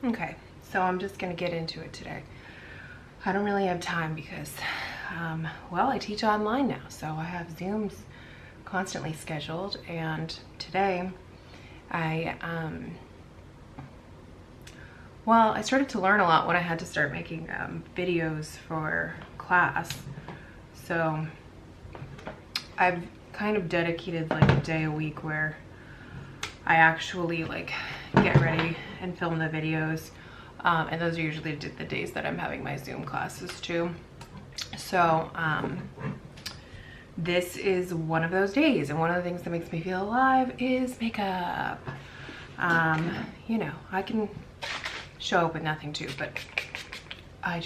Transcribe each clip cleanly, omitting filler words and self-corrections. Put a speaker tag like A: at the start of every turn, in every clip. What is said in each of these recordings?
A: Okay, so I'm just gonna get into it today. I don't really have time because, well, I teach online now, so I have Zooms constantly scheduled, and today well, I started to learn a lot when I had to start making videos for class. So I've kind of dedicated like a day a week where I actually like get ready and film the videos. And those are usually the days that I'm having my Zoom classes too. So this is one of those days, and one of the things that makes me feel alive is makeup. You know, I can show up with nothing too, but it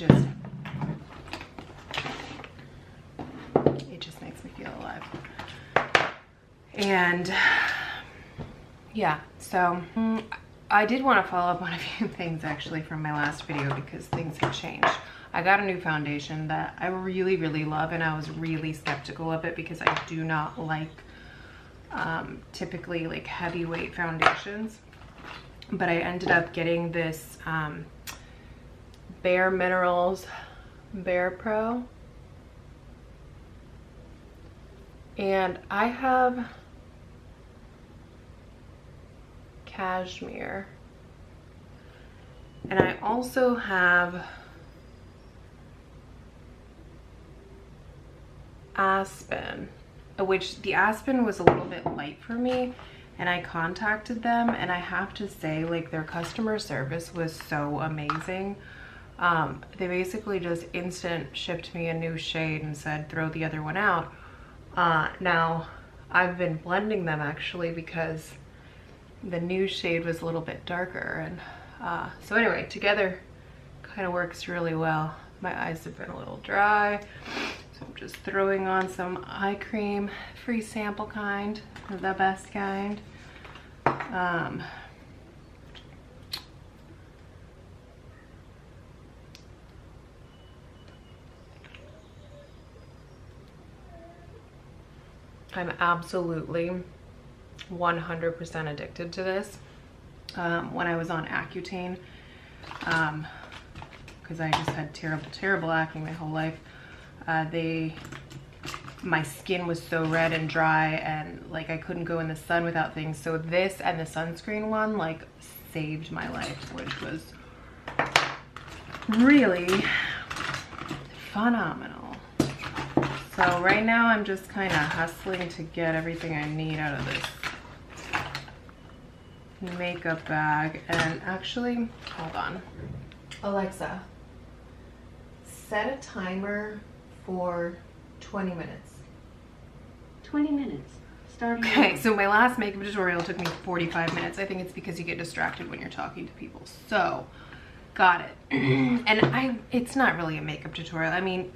A: just makes me feel alive. And yeah, so I did want to follow up on a few things actually from my last video because things have changed. I got a new foundation that I really, really love, and I was really skeptical of it because I do not like typically like heavyweight foundations. But I ended up getting this Minerals BarePro. And I have Cashmere. And I also have Aspen, which the Aspen was a little bit light for me, and I contacted them, and I have to say, like, their customer service was so amazing. They basically just instant shipped me a new shade and said throw the other one out. Now I've been blending them actually because the new shade was a little bit darker, and so anyway, together kind of works really well. My eyes have been a little dry, so I'm just throwing on some eye cream, free sample kind, the best kind. I'm absolutely 100% addicted to this. When I was on Accutane, because I just had terrible acne my whole life, my skin was so red and dry, and like I couldn't go in the sun without things. So this and the sunscreen one like saved my life, which was really phenomenal. So right now I'm just kind of hustling to get everything I need out of this makeup bag. And actually, hold on. Alexa, set a timer for 20 minutes.
B: 20 minutes. Starting.
A: Okay, so my last makeup tutorial took me 45 minutes. I think it's because you get distracted when you're talking to people. So, got it. And it's not really a makeup tutorial. I mean,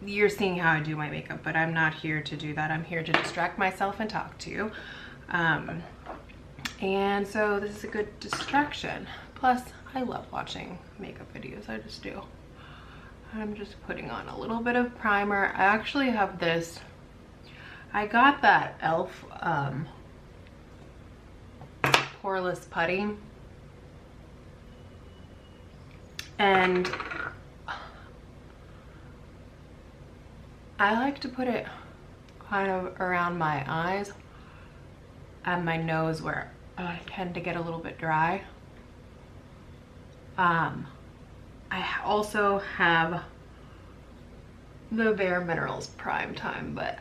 A: you're seeing how I do my makeup, but I'm not here to do that. I'm here to distract myself and talk to you. And so this is a good distraction. Plus, I love watching makeup videos. I just do. I'm just putting on a little bit of primer. I actually have this. I got that e.l.f. Poreless Putty. And I like to put it kind of around my eyes and my nose where I tend to get a little bit dry. I also have the Bare Minerals Primetime, but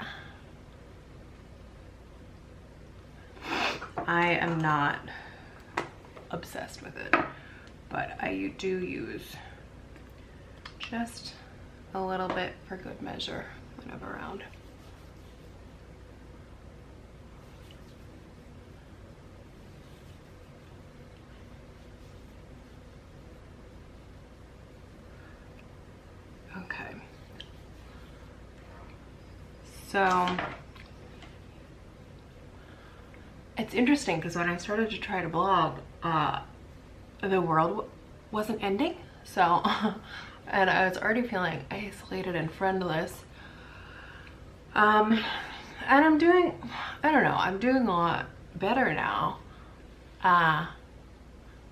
A: I am not obsessed with it. But I do use just a little bit for good measure when I'm around. Okay. So it's interesting because when I started to try to blog, the world wasn't ending. So, and I was already feeling isolated and friendless. And I'm doing, I don't know, I'm doing a lot better now.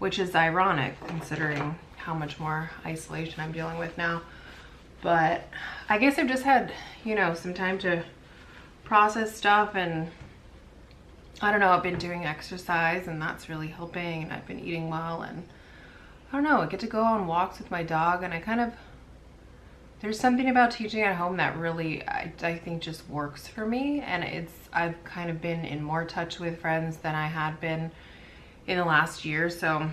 A: which is ironic considering how much more isolation I'm dealing with now. But I guess I've just had, you know, some time to process stuff, and I don't know, I've been doing exercise and that's really helping, and I've been eating well, and I don't know, I get to go on walks with my dog, and I kind of, there's something about teaching at home that really, I think just works for me, and I've kind of been in more touch with friends than I had been in the last year, so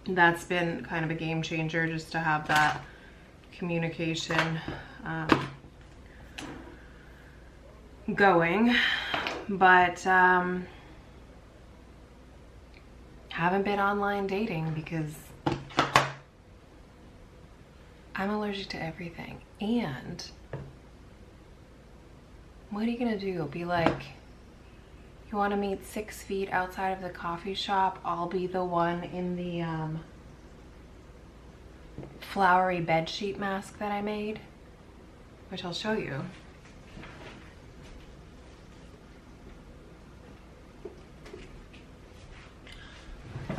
A: that's been kind of a game changer, just to have that communication going. But haven't been online dating because I'm allergic to everything. And what are you gonna do? Be like, you want to meet 6 feet outside of the coffee shop? I'll be the one in the flowery bedsheet mask that I made, which I'll show you.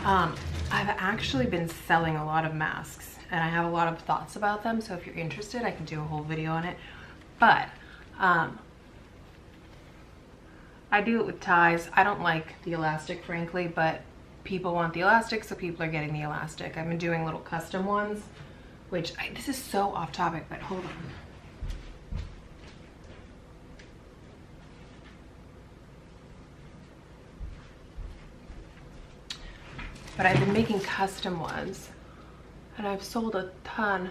A: I've actually been selling a lot of masks, and I have a lot of thoughts about them, so if you're interested I can do a whole video on it. But I do it with ties. I don't like the elastic, frankly, but people want the elastic, so people are getting the elastic. I've been doing little custom ones, which this is so off topic, but hold on. But I've been making custom ones, and I've sold a ton.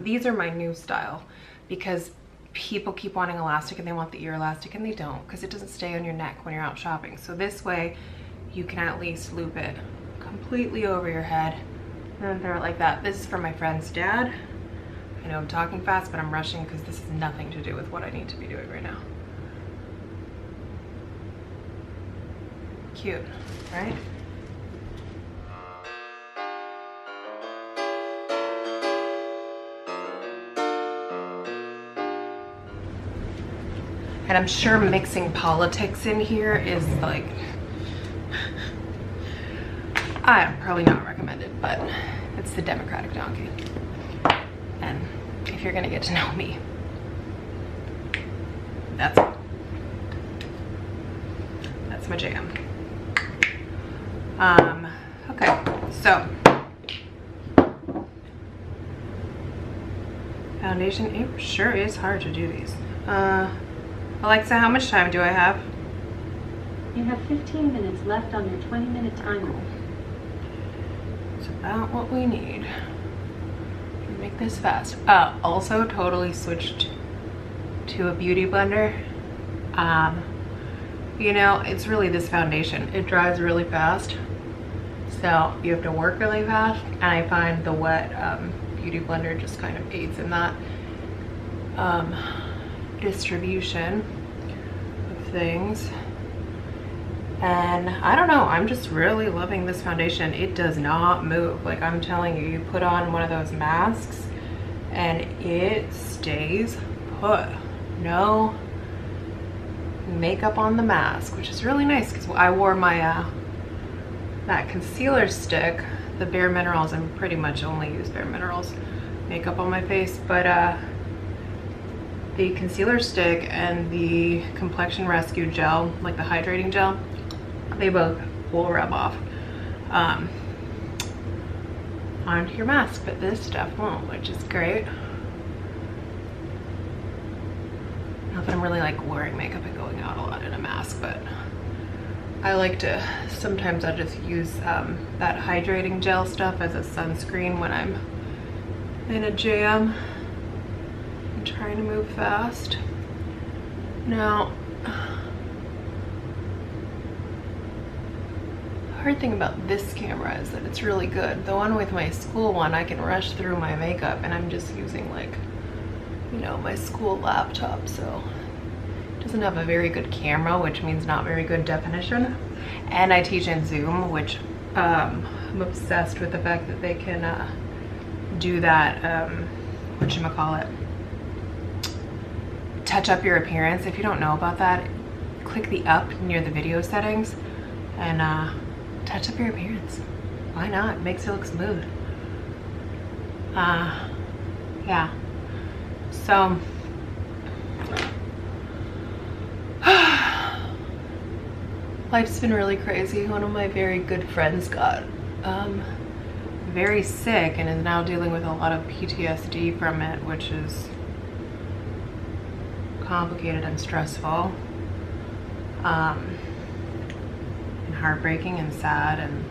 A: These are my new style, because people keep wanting elastic and they want the ear elastic, and they don't, because it doesn't stay on your neck when you're out shopping. So this way you can at least loop it completely over your head and then throw it like that. This is for my friend's dad. I know I'm talking fast, but I'm rushing because this has nothing to do with what I need to be doing right now. Cute, right? And I'm sure mixing politics in here is like, I'm probably not recommended, but it's the Democratic donkey. And if you're gonna get to know me, that's my jam. Okay, so foundation, it sure is hard to do these. Alexa, how much time do I have?
B: You have 15 minutes left on your 20-minute timer.
A: It's about what we need. Make this fast. Also totally switched to a beauty blender. You know, it's really this foundation. It dries really fast, so you have to work really fast, and I find the wet beauty blender just kind of aids in that distribution of things. And I don't know, I'm just really loving this foundation. It does not move. Like, I'm telling you, you put on one of those masks and it stays put. No makeup on the mask, which is really nice, because I wore my that concealer stick, the Bare Minerals. I pretty much only use Bare Minerals makeup on my face, but the concealer stick and the complexion rescue gel, like the hydrating gel, they both will rub off onto your mask, but this stuff won't, which is great. Not that I'm really like wearing makeup and going out a lot in a mask, but I like to, sometimes I just use that hydrating gel stuff as a sunscreen when I'm in a jam. I'm trying to move fast. Now, the hard thing about this camera is that it's really good. The one with my school one, I can rush through my makeup, and I'm just using, like, you know, my school laptop, so it doesn't have a very good camera, which means not very good definition. And I teach in Zoom, which I'm obsessed with the fact that they can do that, whatchamacallit, touch up your appearance. If you don't know about that, click the up near the video settings and touch up your appearance. why not? It makes it look smooth. Yeah. So life's been really crazy. One of my very good friends got very sick and is now dealing with a lot of PTSD from it, which is complicated and stressful, and heartbreaking and sad and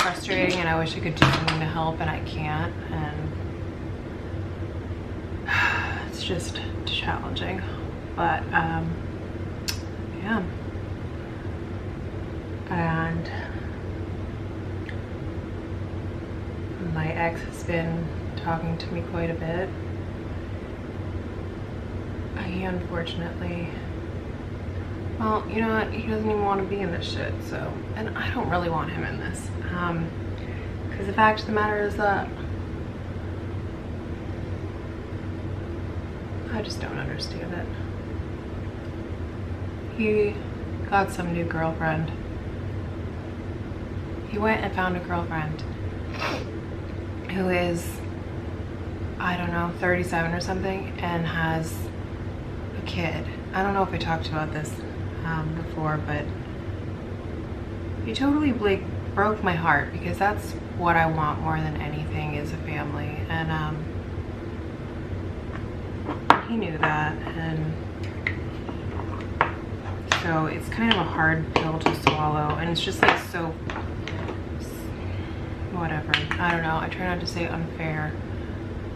A: frustrating, and I wish I could do something to help and I can't, and it's just challenging. But yeah. And my ex has been talking to me quite a bit. He unfortunately, well, you know what, he doesn't even want to be in this shit, so, and I don't really want him in this, because the fact of the matter is that I just don't understand it. He got some new girlfriend. He went and found a girlfriend who is, I don't know, 37 or something, and has a kid. I don't know if I talked about this before, but he totally broke my heart, because that's what I want more than anything, is a family. And he knew that, and so it's kind of a hard pill to swallow, and it's just like so, whatever, I don't know, I try not to say unfair,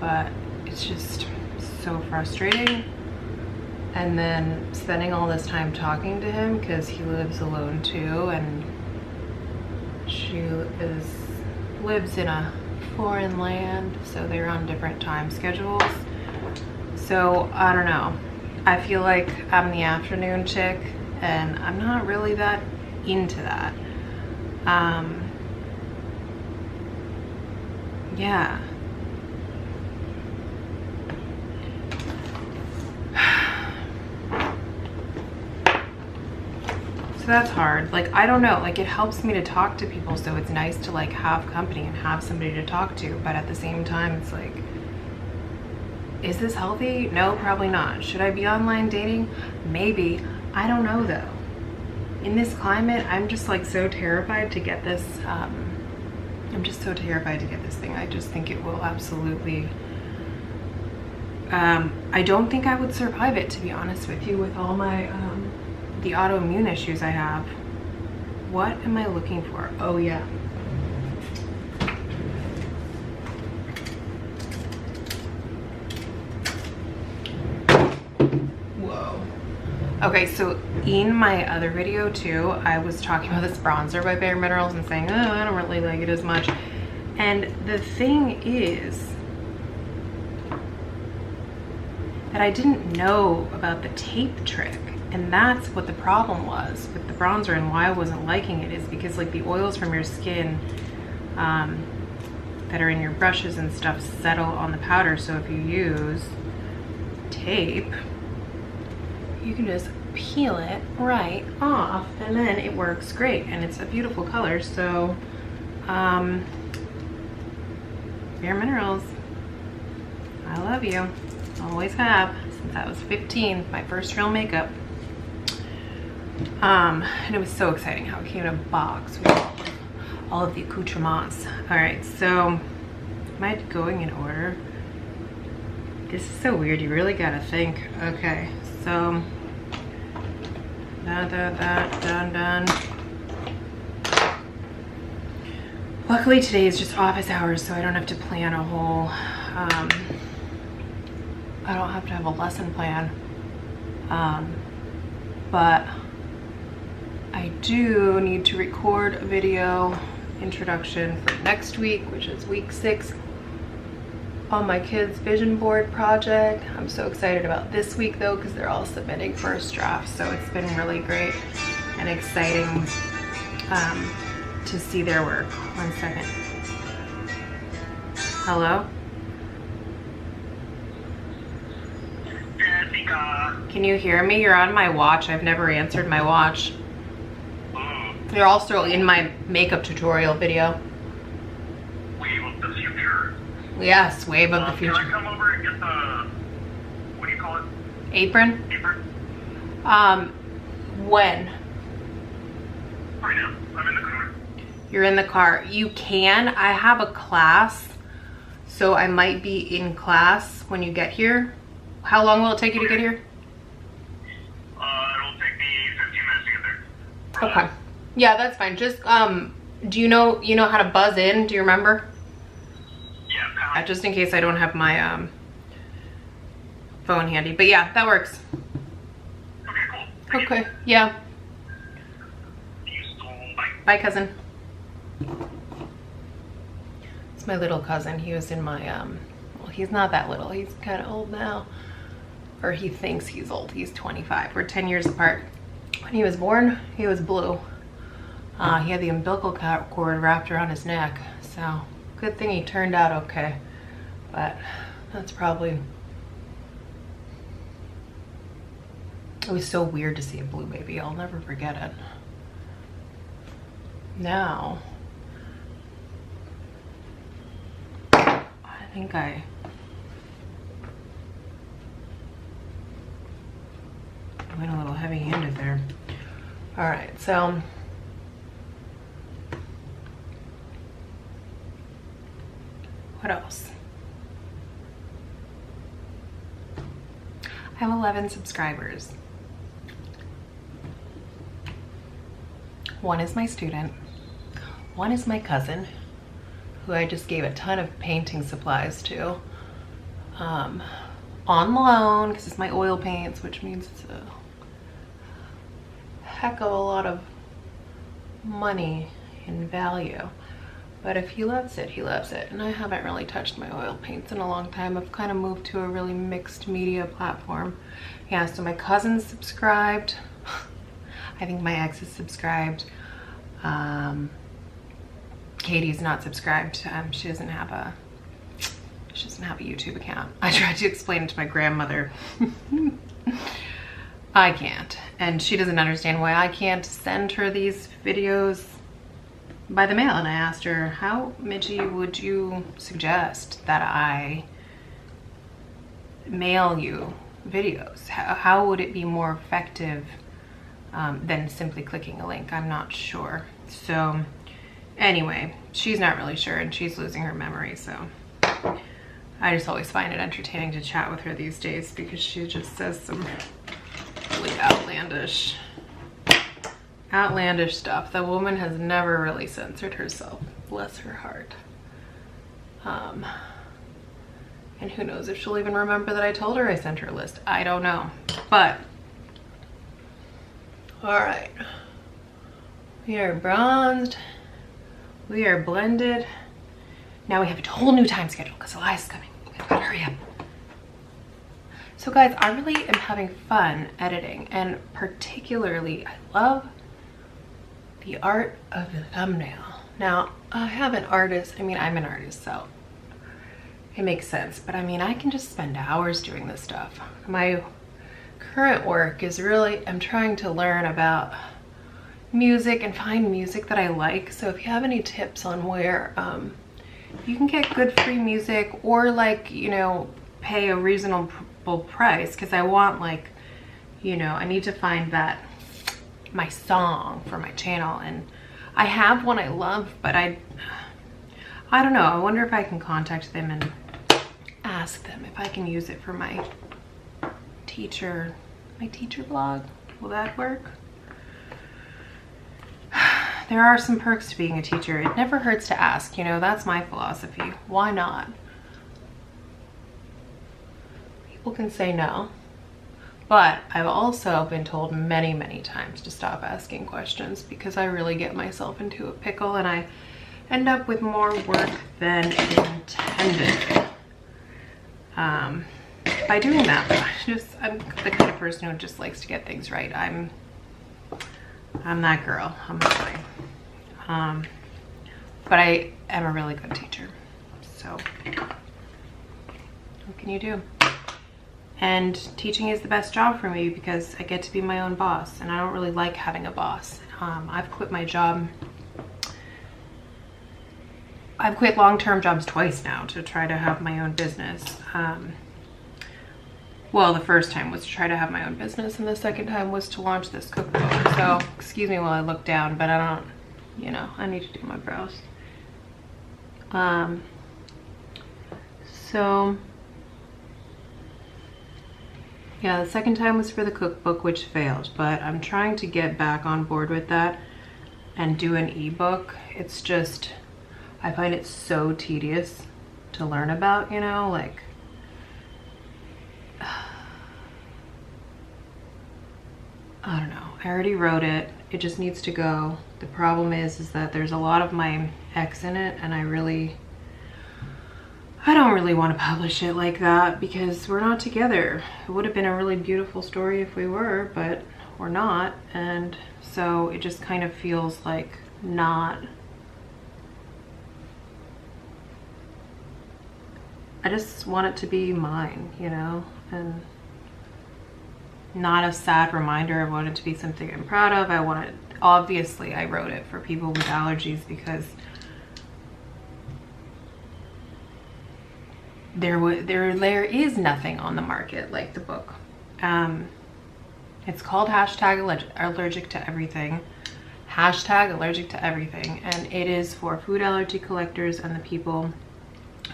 A: but it's just so frustrating. And then spending all this time talking to him, because he lives alone too, and she lives in a foreign land, so they're on different time schedules. So I don't know, I feel like I'm the afternoon chick, and I'm not really that into that. Yeah. So that's hard. Like, I don't know, like, it helps me to talk to people, so it's nice to like have company and have somebody to talk to, but at the same time it's like, is this healthy? No, probably not. Should I be online dating? Maybe. I don't know though. In this climate, I'm just like so terrified to get this, I'm just so terrified to get this thing. I just think it will absolutely, I don't think I would survive it, to be honest with you, with all my, the autoimmune issues I have. What am I looking for? Oh yeah. Whoa. Okay, so in my other video too, I was talking about this bronzer by Bare Minerals and saying, oh, I don't really like it as much. And the thing is that I didn't know about the tape trick. And that's what the problem was with the bronzer, and why I wasn't liking it is because like the oils from your skin that are in your brushes and stuff settle on the powder. So if you use tape, you can just peel it right off, and then it works great, and it's a beautiful color. So Bare Minerals, I love you, always have, since I was 15, my first real makeup. And it was so exciting how it came in a box with all of the accoutrements. All right, so am I going in order? This is so weird, you really gotta think. Okay, so done. Luckily today is just office hours, so I don't have to plan a whole, I don't have to have a lesson plan, but I do need to record a video introduction for next week, which is week 6 on my kids' vision board project. I'm so excited about this week though, because they're all submitting first drafts, so it's been really great and exciting to see their work. 1 second. Hello?
C: Jessica.
A: Can you hear me? You're on my watch. I've never answered my watch. You're also in my makeup tutorial video. Yes, way above the future.
C: Can I come over and get the, what do you call it?
A: Apron?
C: Apron?
A: When?
C: Right now. I'm in the car.
A: You're in the car. You can. I have a class, so I might be in class when you get here. How long will it take you to get here?
C: It'll take me 15 minutes to get there.
A: Okay. Yeah, that's fine. Just, do you know how to buzz in? Do you remember?
C: Yeah,
A: Just in case I don't have my, phone handy. But yeah, that works.
C: Okay, cool.
A: Okay. Yeah.
C: Bye.
A: Bye, cousin. It's my little cousin. He was in my, well, he's not that little. He's kind of old now. Or he thinks he's old. He's 25. We're 10 years apart. When he was born, he was blue. He had the umbilical cord wrapped around his neck. So, good thing he turned out okay. But that's probably... It was so weird to see a blue baby. I'll never forget it. Now, I think I went a little heavy-handed there. All right, so what else? I have 11 subscribers. One is my student. One is my cousin, who I just gave a ton of painting supplies to. On loan, because it's my oil paints, which means it's a heck of a lot of money in value. But if he loves it, he loves it. And I haven't really touched my oil paints in a long time. I've kind of moved to a really mixed media platform. Yeah, so my cousin's subscribed. I think my ex is subscribed. Katie's not subscribed. She doesn't have a YouTube account. I tried to explain it to my grandmother. I can't, and she doesn't understand why I can't send her these videos by the mail. And I asked her, how, Midgie, would you suggest that I mail you videos? How would it be more effective than simply clicking a link? I'm not sure. So anyway, she's not really sure, and she's losing her memory, so I just always find it entertaining to chat with her these days because she just says some really outlandish stuff. The woman has never really censored herself, bless her heart. And who knows if she'll even remember that I told her I sent her a list. I don't know, but all right, we are bronzed, we are blended. Now we have a whole new time schedule because Elias is coming. We gotta hurry up. So guys, I really am having fun editing, and particularly I love the art of the thumbnail. Now, I have an artist, I'm an artist, so it makes sense, but I can just spend hours doing this stuff. My current work is really, I'm trying to learn about music and find music that I like. So if you have any tips on where you can get good free music, or pay a reasonable price, because I want I need to find my song for my channel, and I have one I love, but I don't know. I wonder if I can contact them and ask them if I can use it for my teacher blog. Will that work? There are some perks to being a teacher. It never hurts to ask, that's my philosophy. Why not? People can say no, but I've also been told many, many times to stop asking questions because I really get myself into a pickle and I end up with more work than intended by doing that. I'm the kind of person who just likes to get things right. I'm that girl. I'm fine. But I am a really good teacher. So what can you do? And teaching is the best job for me because I get to be my own boss, and I don't really like having a boss. I've quit my job I've quit long-term jobs twice now to try to have my own business. Well, the first time was to try to have my own business, and the second time was to launch this cookbook. So, excuse me while I look down, but I don't, you know, I need to do my brows. So, yeah, the second time was for the cookbook, which failed, but I'm trying to get back on board with that and do an ebook. It's just, I find it so tedious to learn about, you know, like, I don't know. I already wrote it. It just needs to go. The problem is that there's a lot of my ex in it, and I don't really want to publish it like that because we're not together. It would have been a really beautiful story if we were, but we're not. And so it just kind of feels like not. I just want it to be mine, you know, and not a sad reminder. I want it to be something I'm proud of. I want it, obviously I wrote it for people with allergies because there is nothing on the market like the book. It's called Allergic to Everything. Allergic to Everything, and it is for food allergy collectors and the people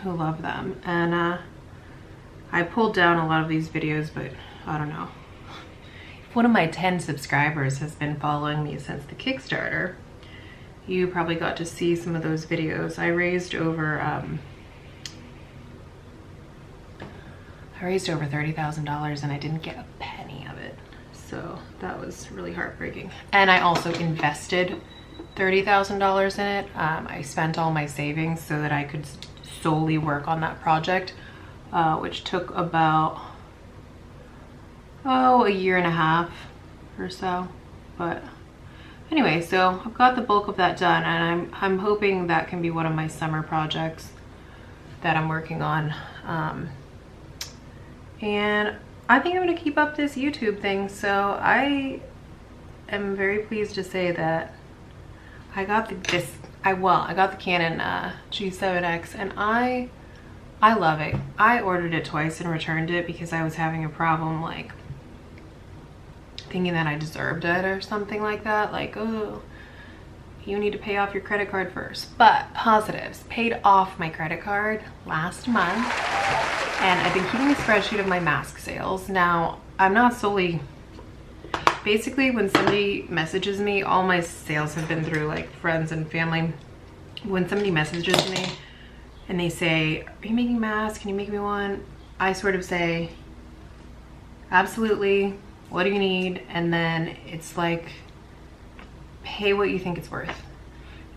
A: who love them. And I pulled down a lot of these videos, but I don't know. One of my 10 subscribers has been following me since the Kickstarter. You probably got to see some of those videos. I raised over $30,000 and I didn't get a penny of it. So that was really heartbreaking. And I also invested $30,000 in it. I spent all my savings so that I could solely work on that project, which took about a year and a half or so. But anyway, so I've got the bulk of that done, and I'm hoping that can be one of my summer projects that I'm working on. And I think I'm gonna keep up this YouTube thing. So I am very pleased to say that I got the Canon G7X, and I love it. I ordered it twice and returned it because I was having a problem, like thinking that I deserved it or something like that. Like, oh, you need to pay off your credit card first. But positives, paid off my credit card last month, and I've been keeping a spreadsheet of my mask sales. Now, I'm not solely, basically when somebody messages me, all my sales have been through like friends and family. When somebody messages me and they say, are you making masks? Can you make me one? I sort of say, absolutely. What do you need? And then it's like, pay what you think it's worth.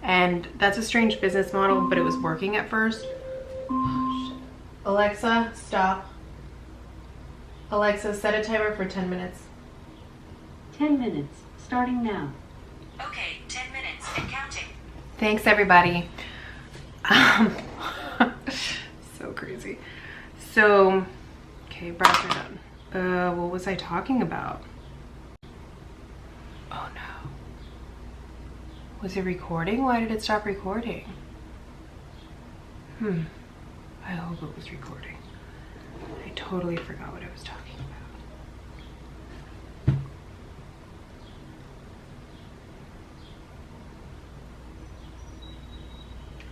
A: And that's a strange business model, but it was working at first. Alexa, stop. Alexa, set a timer for 10 minutes.
B: 10 minutes, starting now.
D: Okay, 10 minutes and counting.
A: Thanks, everybody. So crazy. So, okay, brows are done. What was I talking about? Oh no. Was it recording? Why did it stop recording? I hope it was recording. I totally forgot what I was talking about.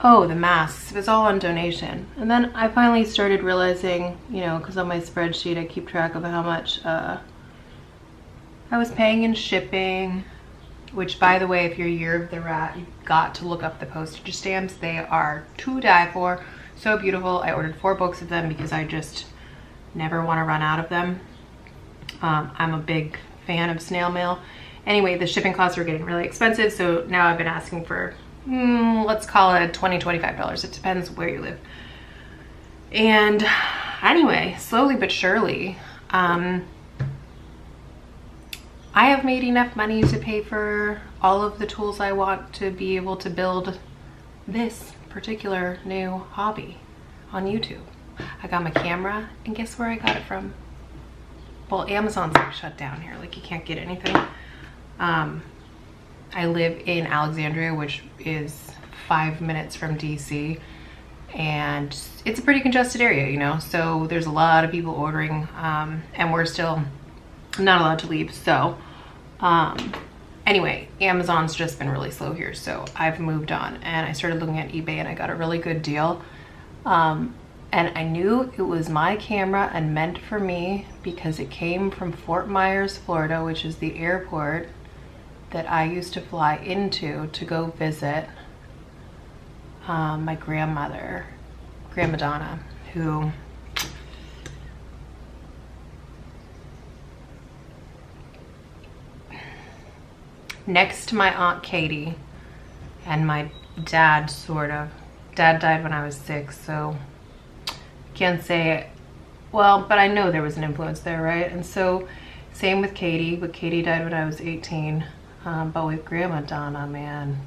A: Oh, the masks. It was all on donation. And then I finally started realizing, you know, because on my spreadsheet I keep track of how much I was paying in shipping, which, by the way, if you're Year of the Rat, you've got to look up the postage stamps. They are to die for. So beautiful. I ordered 4 books of them because I just never want to run out of them. I'm a big fan of snail mail. Anyway, the shipping costs were getting really expensive, so now I've been asking for let's call it $20, $25. It depends where you live. And anyway, slowly but surely, I have made enough money to pay for all of the tools I want to be able to build this particular new hobby on YouTube. I got my camera, and guess where I got it from? Well, Amazon's like shut down here, like you can't get anything. I live in Alexandria, which is 5 minutes from DC, and it's a pretty congested area, you know, so there's a lot of people ordering, and we're still not allowed to leave. So anyway, Amazon's just been really slow here, so I've moved on and I started looking at eBay, and I got a really good deal. And I knew it was my camera and meant for me because it came from Fort Myers, Florida, which is the airport that I used to fly into to go visit my grandmother, Grandma Donna, who next to my Aunt Katie and my dad, sort of. Dad died when I was 6, so can't say, well, but I know there was an influence there, right? And so same with Katie, but Katie died when I was 18. But with Grandma Donna, man,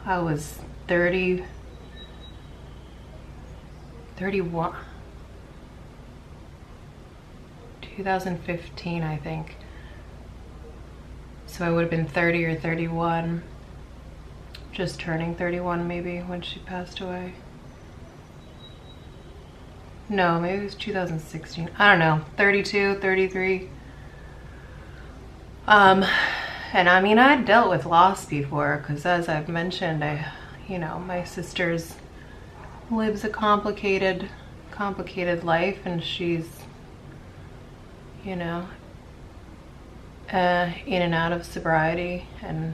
A: I was 31, 2015, I think. So I would have been 30 or 31, just turning 31 maybe when she passed away. No, maybe it was 2016. I don't know, 32, 33. And I mean, I dealt with loss before, because as I've mentioned, you know, my sister's lives a complicated life, and she's, you know, in and out of sobriety, and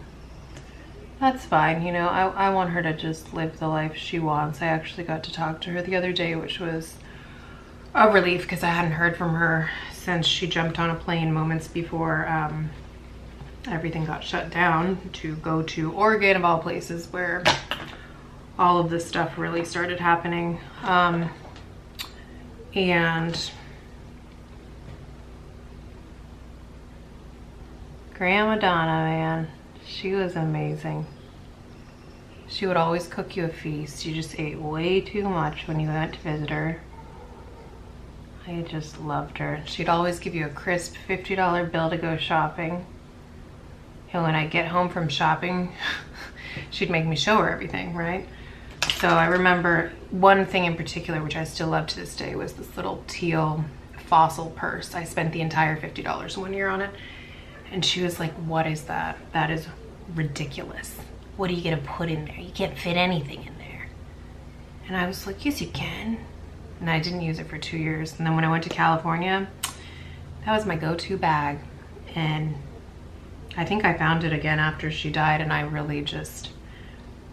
A: that's fine, you know. I want her to just live the life she wants. I actually got to talk to her the other day, which was a relief, because I hadn't heard from her since she jumped on a plane moments before everything got shut down to go to Oregon, of all places, where all of this stuff really started happening. And Grandma Donna, man, she was amazing. She would always cook you a feast. You just ate way too much when you went to visit her. I just loved her. She'd always give you a crisp $50 bill to go shopping. And when I get home from shopping, she'd make me show her everything, right? So I remember one thing in particular, which I still love to this day, was this little teal fossil purse. I spent the entire $50 one year on it. And she was like, what is that? That is ridiculous. What are you gonna put in there? You can't fit anything in there. And I was like, yes, you can. And I didn't use it for 2 years. And then when I went to California, that was my go-to bag. And I think I found it again after she died, and I really just,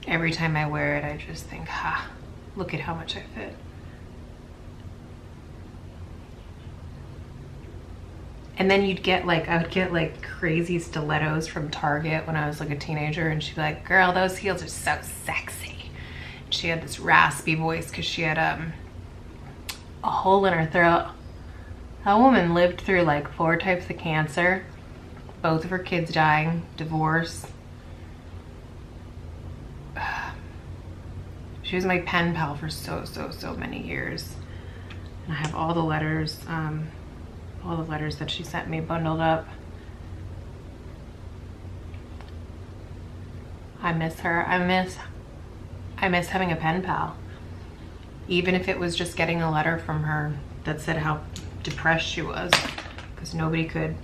A: every time I wear it, I just think, ha, look at how much I fit. And then you'd get like, I would get like crazy stilettos from Target when I was like a teenager, and she'd be like, girl, those heels are so sexy. And she had this raspy voice because she had a hole in her throat. That woman lived through like 4 types of cancer, both of her kids dying, divorce. She was my pen pal for so many years. And I have all the letters that she sent me bundled up. I miss her. I miss having a pen pal. Even if it was just getting a letter from her that said how depressed she was, because nobody could,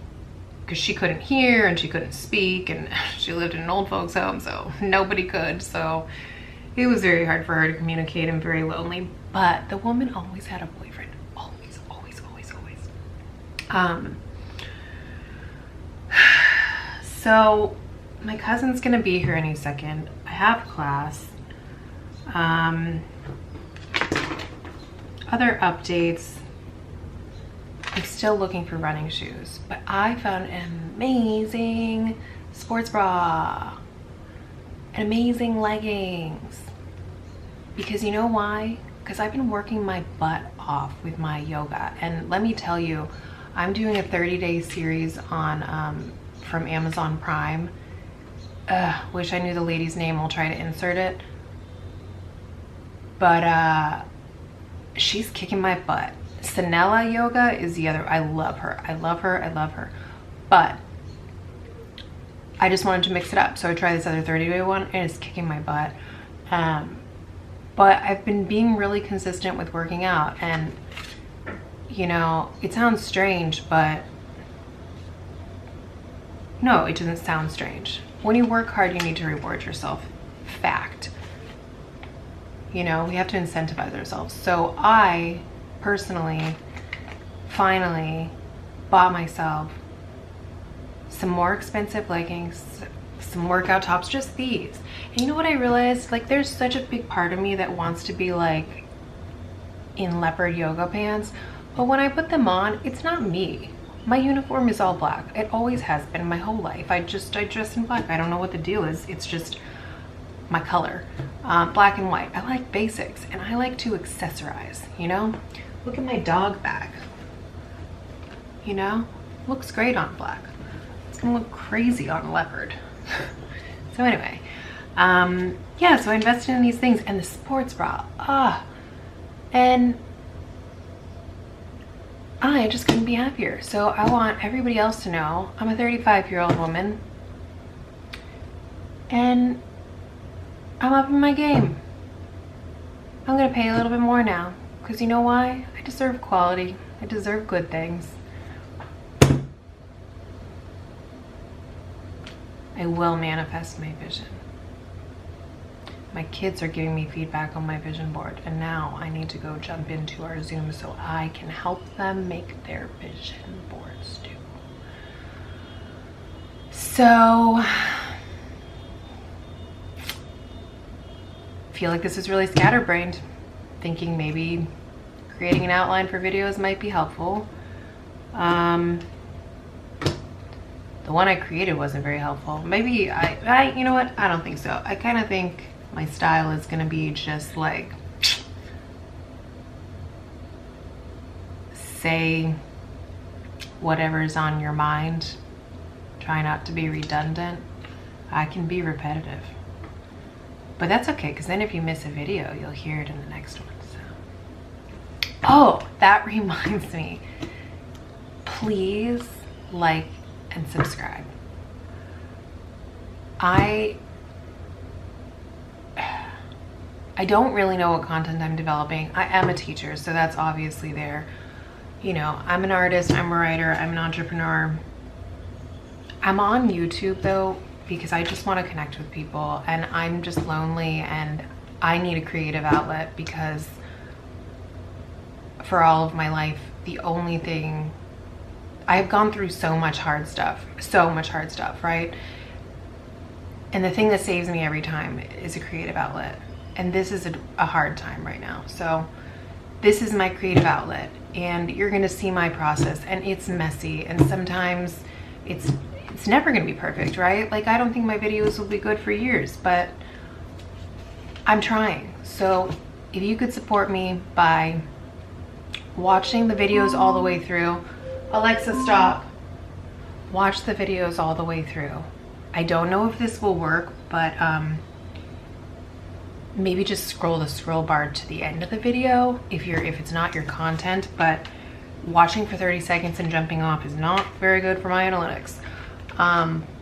A: because she couldn't hear and she couldn't speak, and she lived in an old folks home, so nobody could. So it was very hard for her to communicate and very lonely. But the woman always had a boyfriend. Always. So my cousin's gonna be here any second. I have class. Other updates. I'm still looking for running shoes, but I found an amazing sports bra, and amazing leggings. Because you know why? Because I've been working my butt off with my yoga, and let me tell you, I'm doing a 30-day series on from Amazon Prime. Wish I knew the lady's name. I'll try to insert it. But she's kicking my butt. Sanella Yoga is the other. I love her. But I just wanted to mix it up. So I tried this other 30-day one and it's kicking my butt. But I've been being really consistent with working out, and you know, it sounds strange, but no, it doesn't sound strange. When you work hard, you need to reward yourself. Fact. You know, we have to incentivize ourselves. So I personally finally bought myself some more expensive leggings, some workout tops, just these. And you know what I realized? Like, there's such a big part of me that wants to be like in leopard yoga pants, but when I put them on, it's not me. My uniform is all black. It always has been my whole life. I dress in black. I don't know what the deal is. It's just my color, black and white. I like basics and I like to accessorize, you know? Look at my dog bag, you know? Looks great on black. It's gonna look crazy on leopard. So anyway, yeah, so I invested in these things, and the sports bra, and I just couldn't be happier. So I want everybody else to know I'm a 35-year-old woman, and I'm up in my game. I'm gonna pay a little bit more now, because you know why? I deserve quality. I deserve good things. I will manifest my vision. My kids are giving me feedback on my vision board, and now I need to go jump into our Zoom so I can help them make their vision boards too. So, I feel like this is really scatterbrained, thinking maybe creating an outline for videos might be helpful. The one I created wasn't very helpful. Maybe you know what? I don't think so. I kind of think my style is gonna be just like, say whatever's on your mind. Try not to be redundant. I can be repetitive. But that's okay, because then if you miss a video, you'll hear it in the next one. So. Oh, that reminds me. Please like and subscribe. I don't really know what content I'm developing. I am a teacher, so that's obviously there. You know, I'm an artist, I'm a writer, I'm an entrepreneur. I'm on YouTube though, because I just want to connect with people, and I'm just lonely and I need a creative outlet, because for all of my life, the only thing I've gone through so much hard stuff, right? And the thing that saves me every time is a creative outlet. And this is a hard time right now. So this is my creative outlet, and you're gonna see my process, and it's messy, and sometimes it's never gonna be perfect, right? Like, I don't think my videos will be good for years, but I'm trying. So if you could support me by watching the videos all the way through. Alexa, stop. Watch the videos all the way through. I don't know if this will work, but maybe just scroll the scroll bar to the end of the video if it's not your content. But watching for 30 seconds and jumping off is not very good for my analytics.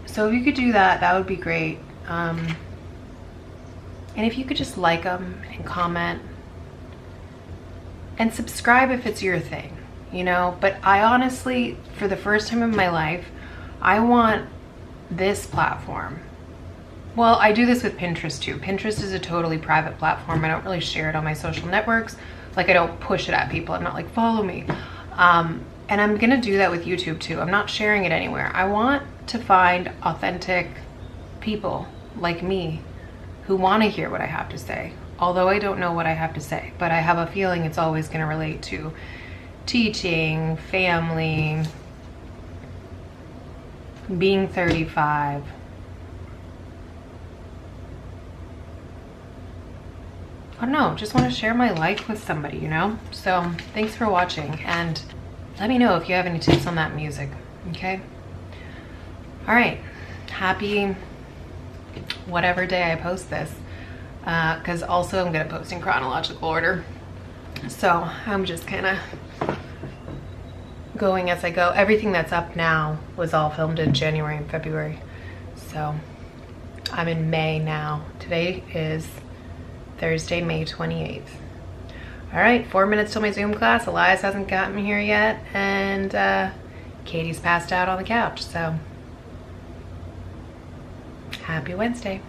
A: So if you could do that, that would be great. And if you could just like them and comment and subscribe if it's your thing, you know. But I honestly, for the first time in my life, I want this platform. Well, I do this with Pinterest too. Pinterest is a totally private platform. I don't really share it on my social networks. Like, I don't push it at people. I'm not like, follow me. And I'm gonna do that with YouTube too. I'm not sharing it anywhere. I want to find authentic people like me who want to hear what I have to say. Although I don't know what I have to say, but I have a feeling it's always going to relate to teaching, family, being 35. I don't know, just want to share my life with somebody, you know? So thanks for watching, and let me know if you have any tips on that music, okay? All right, happy whatever day I post this. Because also I'm gonna post in chronological order, so I'm just kind of going as I go. Everything that's up now was all filmed in January and February, So I'm in May now. Today is Thursday, May 28th. All right, 4 minutes till my Zoom class. Elias hasn't gotten me here yet, and Katie's passed out on the couch, so happy Wednesday.